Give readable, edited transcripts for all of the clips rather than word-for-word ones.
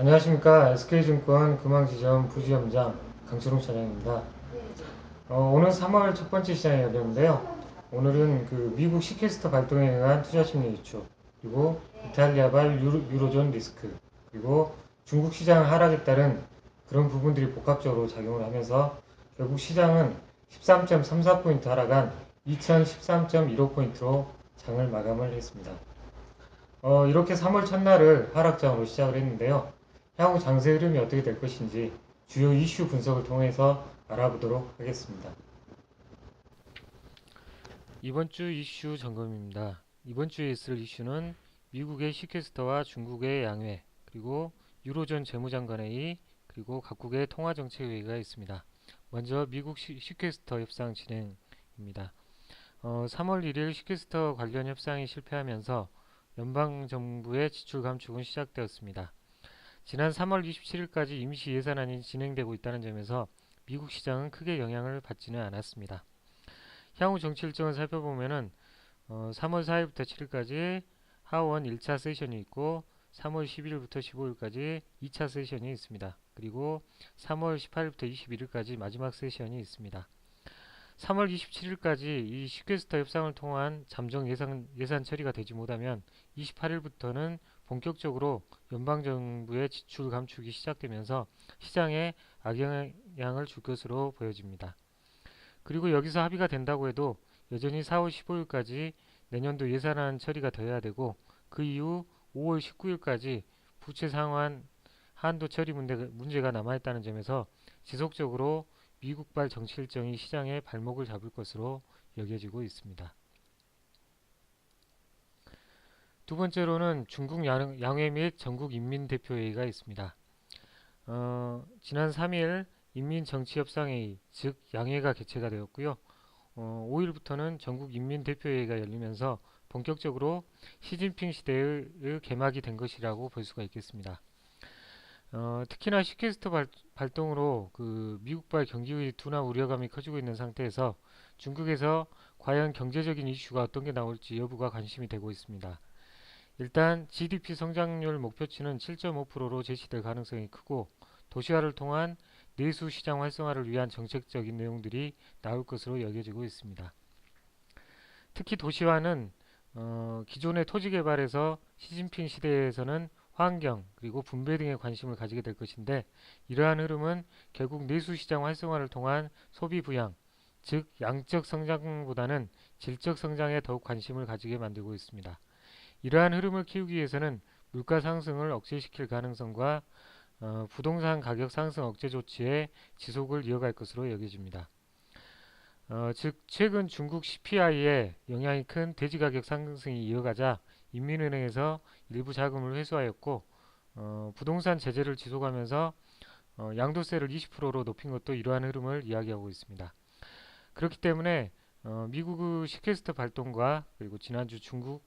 안녕하십니까. SK증권 금왕지점 부지점장 강철웅 차장입니다. 오늘 3월 첫 번째 시장이 열렸는데요. 오늘은 그 미국 시캐스터 발동에 의한 투자심리 위축, 그리고 이탈리아발 유로존 리스크, 그리고 중국 시장 하락에 따른 그런 부분들이 복합적으로 작용을 하면서 결국 시장은 13.34포인트 하락한 2013.15포인트로 장을 마감을 했습니다. 이렇게 3월 첫날을 하락장으로 시작을 했는데요. 향후 장세 흐름이 어떻게 될 것인지 주요 이슈 분석을 통해서 알아보도록 하겠습니다. 이번 주 이슈 점검입니다. 이번 주에 있을 이슈는 미국의 시캐스터와 중국의 양회, 그리고 유로존 재무장관회의, 그리고 각국의 통화정책회의가 있습니다. 먼저 미국 시캐스터 협상 진행입니다. 3월 1일 시캐스터 관련 협상이 실패하면서 연방정부의 지출 감축은 시작되었습니다. 지난 3월 27일까지 임시 예산안이 진행되고 있다는 점에서 미국 시장은 크게 영향을 받지는 않았습니다. 향후 정치 일정을 살펴보면은 3월 4일부터 7일까지 하원 1차 세션이 있고 3월 10일부터 15일까지 2차 세션이 있습니다. 그리고 3월 18일부터 21일까지 마지막 세션이 있습니다. 3월 27일까지 이 시퀘스터 협상을 통한 잠정 예산 처리가 되지 못하면 28일부터는 본격적으로 연방정부의 지출 감축이 시작되면서 시장에 악영향을 줄 것으로 보여집니다. 그리고 여기서 합의가 된다고 해도 여전히 4월 15일까지 내년도 예산안 처리가 되어야 되고 그 이후 5월 19일까지 부채 상환 한도 처리 문제가 남아있다는 점에서 지속적으로 미국발 정치 일정이 시장의 발목을 잡을 것으로 여겨지고 있습니다. 두 번째로는 중국 양회 및 전국인민대표회의가 있습니다. 지난 3일 인민정치협상회의, 즉 양회가 개최가 되었고요. 5일부터는 전국인민대표회의가 열리면서 본격적으로 시진핑 시대의 개막이 된 것이라고 볼 수가 있겠습니다. 특히나 시퀘스터 발동으로 그 미국발 경기의 둔화 우려감이 커지고 있는 상태에서 중국에서 과연 경제적인 이슈가 어떤 게 나올지 여부가 관심이 되고 있습니다. 일단 GDP 성장률 목표치는 7.5%로 제시될 가능성이 크고 도시화를 통한 내수 시장 활성화를 위한 정책적인 내용들이 나올 것으로 여겨지고 있습니다. 특히 도시화는 기존의 토지 개발에서 시진핑 시대에서는 환경 그리고 분배 등에 관심을 가지게 될 것인데 이러한 흐름은 결국 내수 시장 활성화를 통한 소비 부양, 즉 양적 성장보다는 질적 성장에 더욱 관심을 가지게 만들고 있습니다. 이러한 흐름을 키우기 위해서는 물가 상승을 억제시킬 가능성과 부동산 가격 상승 억제 조치의 지속을 이어갈 것으로 여겨집니다. 즉 최근 중국 CPI에 영향이 큰 대지 가격 상승이 이어가자 인민은행에서 일부 자금을 회수하였고 부동산 제재를 지속하면서 양도세를 20%로 높인 것도 이러한 흐름을 이야기하고 있습니다. 그렇기 때문에 미국의 시퀘스터 발동과 그리고 지난주 중국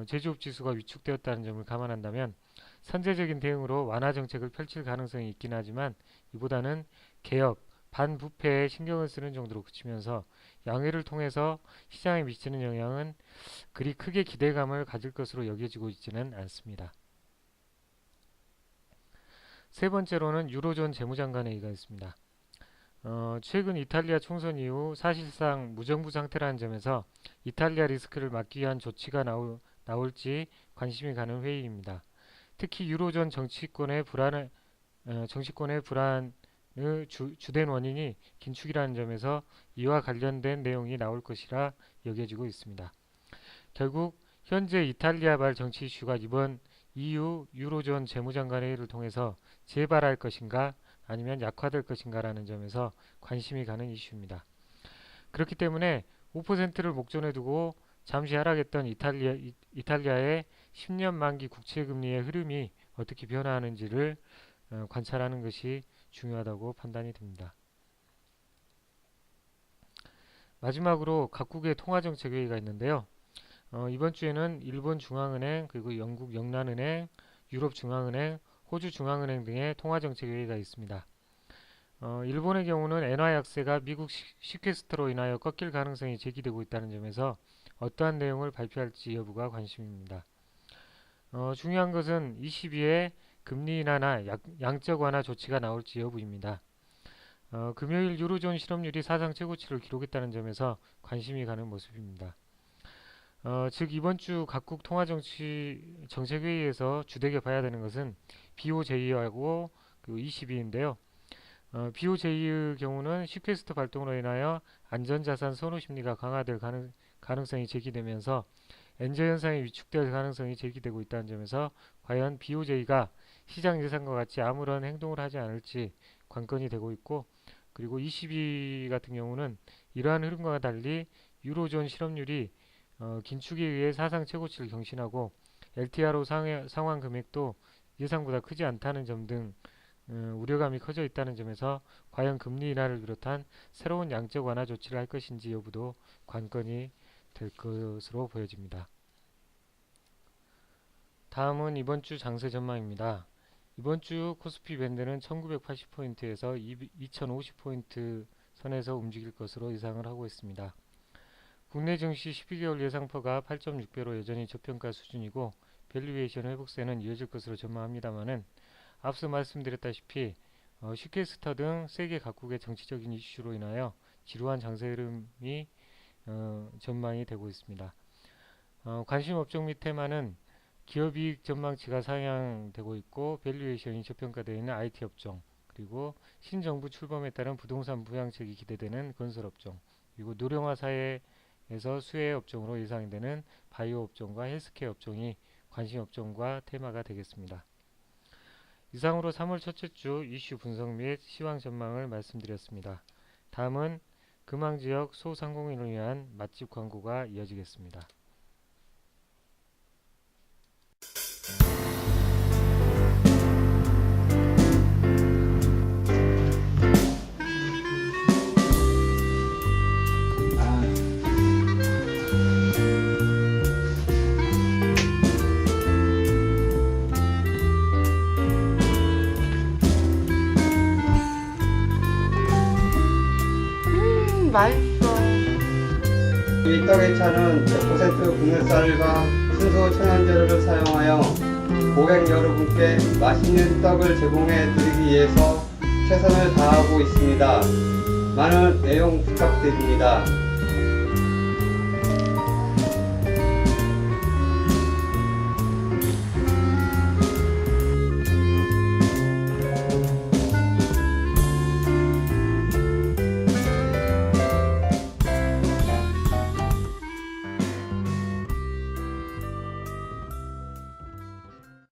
제조업 지수가 위축되었다는 점을 감안한다면 선제적인 대응으로 완화 정책을 펼칠 가능성이 있긴 하지만 이보다는 개혁, 반부패에 신경을 쓰는 정도로 그치면서 양회를 통해서 시장에 미치는 영향은 그리 크게 기대감을 가질 것으로 여겨지고 있지는 않습니다. 세 번째로는 유로존 재무장관회의가 있습니다. 최근 이탈리아 총선 이후 사실상 무정부 상태라는 점에서 이탈리아 리스크를 막기 위한 조치가 나올지 관심이 가는 회의입니다. 특히 유로존 정치권의 불안의 주된 원인이 긴축이라는 점에서 이와 관련된 내용이 나올 것이라 여겨지고 있습니다. 결국 현재 이탈리아발 정치 이슈가 이번 EU 유로존 재무장관회의를 통해서 재발할 것인가 아니면 약화될 것인가라는 점에서 관심이 가는 이슈입니다. 그렇기 때문에 5%를 목전에 두고 잠시 하락했던 이탈리아의 10년 만기 국채금리의 흐름이 어떻게 변화하는지를 관찰하는 것이 중요하다고 판단이 됩니다. 마지막으로 각국의 통화정책회의가 있는데요. 이번 주에는 일본 중앙은행, 그리고 영국 영란은행, 유럽 중앙은행, 호주 중앙은행 등의 통화정책회의가 있습니다. 일본의 경우는 엔화 약세가 미국 시퀘스터로 인하여 꺾일 가능성이 제기되고 있다는 점에서 어떠한 내용을 발표할지 여부가 관심입니다. 중요한 것은 22회 금리 인하나 양적 완화 조치가 나올지 여부입니다. 금요일 유로존 실업률이 사상 최고치를 기록했다는 점에서 관심이 가는 모습입니다. 즉 이번 주 각국 통화정책회의에서 주되게 봐야 되는 것은 BOJ하고 그 ECB인데요. BOJ의 경우는 시퀘스터 발동으로 인하여 안전자산 선호 심리가 강화될 가능성이 제기되면서 엔저 현상이 위축될 가능성이 제기되고 있다는 점에서 과연 BOJ가 시장 예상과 같이 아무런 행동을 하지 않을지 관건이 되고 있고, 그리고 ECB 같은 경우는 이러한 흐름과 달리 유로존 실업률이 긴축에 의해 사상 최고치를 경신하고 LTRO 상환 금액도 예상보다 크지 않다는 점 등 우려감이 커져 있다는 점에서 과연 금리 인하를 비롯한 새로운 양적 완화 조치를 할 것인지 여부도 관건이 될 것으로 보여집니다. 다음은 이번 주 장세 전망입니다. 이번 주 코스피 밴드는 1980포인트에서 2050포인트 선에서 움직일 것으로 예상을 하고 있습니다. 국내 증시 12개월 예상퍼가 8.6배로 여전히 저평가 수준이고 밸류에이션 회복세는 이어질 것으로 전망합니다만은, 앞서 말씀드렸다시피 시퀘스터 등 세계 각국의 정치적인 이슈로 인하여 지루한 장세 흐름이 전망이 되고 있습니다. 관심 업종 및 테마는 기업이익 전망치가 상향되고 있고 밸류에이션이 저평가되어 있는 IT 업종, 그리고 신정부 출범에 따른 부동산 부양책이 기대되는 건설 업종, 그리고 노령화 사회에서 수혜 업종으로 예상되는 바이오 업종과 헬스케어 업종이 관심 업종과 테마가 되겠습니다. 이상으로 3월 첫째 주 이슈 분석 및 시황 전망을 말씀드렸습니다. 다음은 금왕지역 소상공인을 위한 맛집 광고가 이어지겠습니다. 맛있어. 이 떡의 차는 100% 국내쌀과 순수 천연재료를 사용하여 고객 여러분께 맛있는 떡을 제공해 드리기 위해서 최선을 다하고 있습니다. 많은 애용 부탁드립니다.